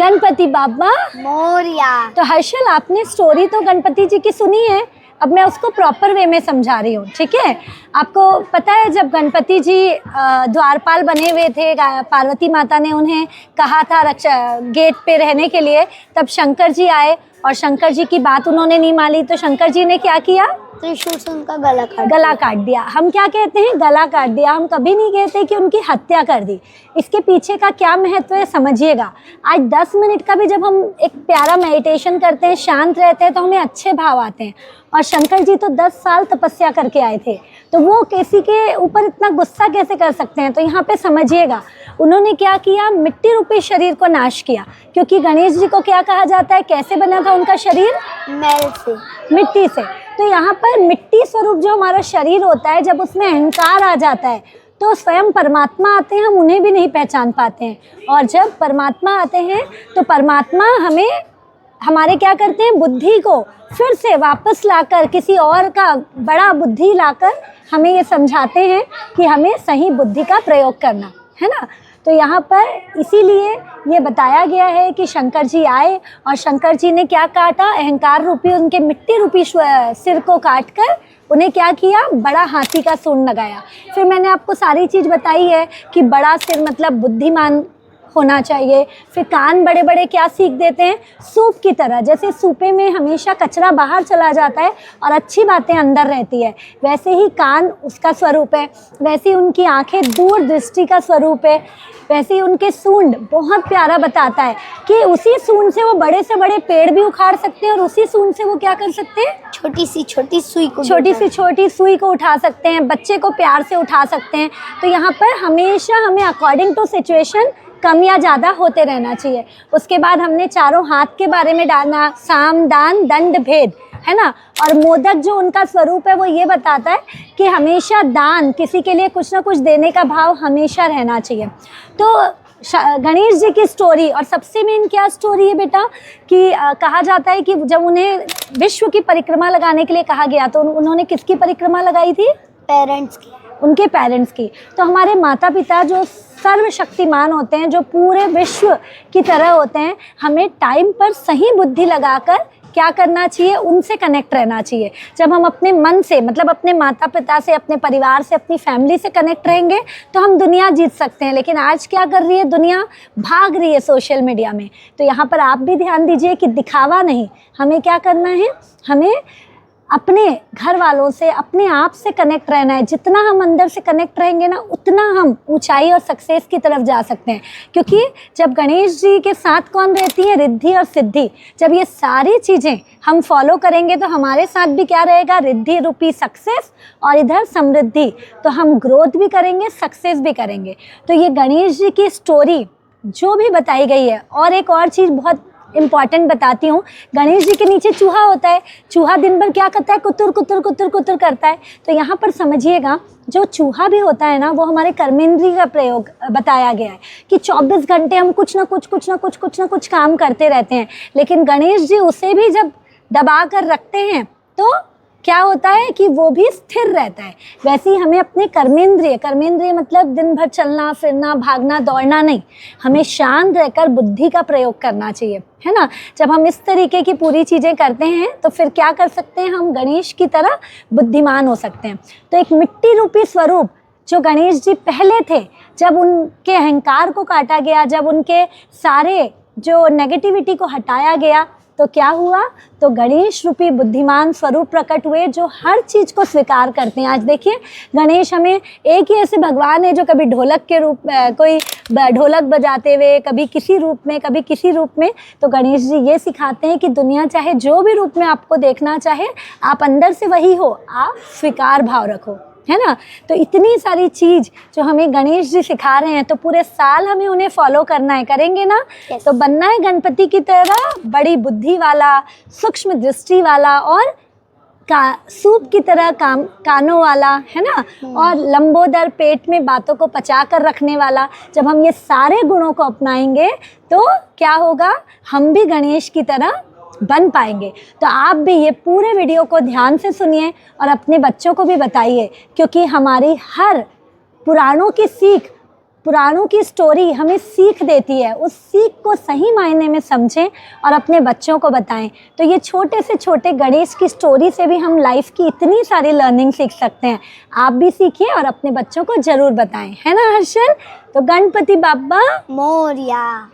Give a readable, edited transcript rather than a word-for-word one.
गणपति बाबा मोरया। तो हर्षल, आपने स्टोरी तो गणपति जी की सुनी है, अब मैं उसको प्रॉपर वे में समझा रही हूँ, ठीक है। आपको पता है जब गणपति जी द्वारपाल बने हुए थे, पार्वती माता ने उन्हें कहा था रक्षा गेट पे रहने के लिए, तब शंकर जी आए और शंकर जी की बात उन्होंने नहीं मानी, तो शंकर जी ने क्या किया, त्रिशूल से उनका गला काट दिया। हम क्या कहते हैं, गला काट दिया, हम कभी नहीं कहते कि उनकी हत्या कर दी। इसके पीछे का क्या महत्व है समझिएगा। आज 10 मिनट का भी जब हम एक प्यारा मेडिटेशन करते हैं, शांत रहते हैं, तो हमें अच्छे भाव आते हैं। और शंकर जी तो 10 साल तपस्या करके आए थे, तो वो किसी के ऊपर इतना गुस्सा कैसे कर सकते हैं। तो यहाँ पे समझिएगा, उन्होंने क्या किया, मिट्टी रूपी शरीर को नाश किया। क्योंकि गणेश जी को क्या कहा जाता है, कैसे बना था उनका शरीर, मैल से, मिट्टी से। तो यहाँ पर मिट्टी स्वरूप जो हमारा शरीर होता है, जब उसमें अहंकार आ जाता है तो स्वयं परमात्मा आते हैं, हम उन्हें भी नहीं पहचान पाते हैं। और जब परमात्मा आते हैं तो परमात्मा हमें हमारे क्या करते हैं, बुद्धि को फिर से वापस लाकर, किसी और का बड़ा बुद्धि लाकर हमें ये समझाते हैं कि हमें सही बुद्धि का प्रयोग करना है ना। तो यहाँ पर इसीलिए ये बताया गया है कि शंकर जी आए और शंकर जी ने क्या काटा, अहंकार रूपी उनके मिट्टी रूपी सिर को काटकर उन्हें क्या किया, बड़ा हाथी का सूंड लगाया। फिर मैंने आपको सारी चीज़ बताई है कि बड़ा सिर मतलब बुद्धिमान होना चाहिए। फिर कान बड़े बड़े क्या सीख देते हैं, सूप की तरह, जैसे सूपे में हमेशा कचरा बाहर चला जाता है और अच्छी बातें अंदर रहती है, वैसे ही कान उसका स्वरूप है, वैसे ही उनकी आंखें दूर दृष्टि का स्वरूप है, वैसे ही उनके सूंड बहुत प्यारा बताता है कि उसी सूंड से वो बड़े से बड़े पेड़ भी उखाड़ सकते हैं और उसी सूंड से वो क्या कर सकते हैं, छोटी सी छोटी सुई को उठा सकते हैं, बच्चे को प्यार से उठा सकते हैं। तो यहाँ पर हमेशा हमें अकॉर्डिंग टू सिचुएशन कम या ज़्यादा होते रहना चाहिए। उसके बाद हमने चारों हाथ के बारे में डालना, साम दान दंड भेद, है ना। और मोदक जो उनका स्वरूप है वो ये बताता है कि हमेशा दान, किसी के लिए कुछ ना कुछ देने का भाव हमेशा रहना चाहिए। तो गणेश जी की स्टोरी, और सबसे मेन क्या स्टोरी है बेटा कि कहा जाता है कि जब उन्हें विश्व की परिक्रमा लगाने के लिए कहा गया तो उन्होंने किसकी परिक्रमा लगाई थी, पेरेंट्स की, उनके पेरेंट्स की। तो हमारे माता पिता जो सर्वशक्तिमान होते हैं, जो पूरे विश्व की तरह होते हैं, हमें टाइम पर सही बुद्धि लगाकर क्या करना चाहिए, उनसे कनेक्ट रहना चाहिए। जब हम अपने मन से, मतलब अपने माता पिता से, अपने परिवार से, अपनी फैमिली से कनेक्ट रहेंगे तो हम दुनिया जीत सकते हैं। लेकिन आज क्या कर रही है दुनिया, भाग रही है सोशल मीडिया में। तो यहाँ पर आप भी ध्यान दीजिए कि दिखावा नहीं, हमें क्या करना है, हमें अपने घर वालों से, अपने आप से कनेक्ट रहना है। जितना हम अंदर से कनेक्ट रहेंगे ना, उतना हम ऊंचाई और सक्सेस की तरफ जा सकते हैं। क्योंकि जब गणेश जी के साथ कौन रहती है, रिद्धि और सिद्धि, जब ये सारी चीज़ें हम फॉलो करेंगे तो हमारे साथ भी क्या रहेगा, रिद्धि रूपी सक्सेस और इधर समृद्धि। तो हम ग्रोथ भी करेंगे, सक्सेस भी करेंगे। तो ये गणेश जी की स्टोरी जो भी बताई गई है। और एक और चीज़ बहुत इम्पॉर्टेंट बताती हूँ, गणेश जी के नीचे चूहा होता है। चूहा दिन भर क्या करता है, कुतुर कुतुर कुतुर कुतुर करता है। तो यहाँ पर समझिएगा, जो चूहा भी होता है ना, वो हमारे कर्मेंद्रिय का प्रयोग बताया गया है कि 24 घंटे हम कुछ ना कुछ काम करते रहते हैं। लेकिन गणेश जी उसे भी जब दबा कर रखते हैं तो क्या होता है कि वो भी स्थिर रहता है। वैसे ही हमें अपने कर्मेंद्रिय मतलब दिन भर चलना फिरना, भागना दौड़ना नहीं, हमें शांत रहकर बुद्धि का प्रयोग करना चाहिए, है ना। जब हम इस तरीके की पूरी चीज़ें करते हैं तो फिर क्या कर सकते हैं, हम गणेश की तरह बुद्धिमान हो सकते हैं। तो एक मिट्टी रूपी स्वरूप जो गणेश जी पहले थे, जब उनके अहंकार को काटा गया, जब उनके सारे जो नेगेटिविटी को हटाया गया, तो क्या हुआ, तो गणेश रूपी बुद्धिमान स्वरूप प्रकट हुए जो हर चीज़ को स्वीकार करते हैं। आज देखिए गणेश हमें एक ही ऐसे भगवान है जो कभी ढोलक के रूप कोई ढोलक बजाते हुए, कभी किसी रूप में, कभी किसी रूप में। तो गणेश जी ये सिखाते हैं कि दुनिया चाहे जो भी रूप में आपको देखना चाहे, आप अंदर से वही हो, आप स्वीकार भाव रखो, है ना। तो इतनी सारी चीज़ जो हमें गणेश जी सिखा रहे हैं, तो पूरे साल हमें उन्हें फॉलो करना है, करेंगे ना। तो बनना है गणपति की तरह बड़ी बुद्धि वाला, सूक्ष्म दृष्टि वाला और सूप की तरह कानों वाला, है ना, और लंबोदर पेट में बातों को पचा कर रखने वाला। जब हम ये सारे गुणों को अपनाएंगे तो क्या होगा, हम भी गणेश की तरह बन पाएंगे। तो आप भी ये पूरे वीडियो को ध्यान से सुनिए और अपने बच्चों को भी बताइए, क्योंकि हमारी हर पुराणों की सीख पुराणों की स्टोरी हमें सीख देती है, उस सीख को सही मायने में समझें और अपने बच्चों को बताएं। तो ये छोटे से छोटे गणेश की स्टोरी से भी हम लाइफ की इतनी सारी लर्निंग सीख सकते हैं। आप भी सीखिए और अपने बच्चों को ज़रूर बताएं, है ना हर्षल? तो गणपति बाप्पा मोरिया।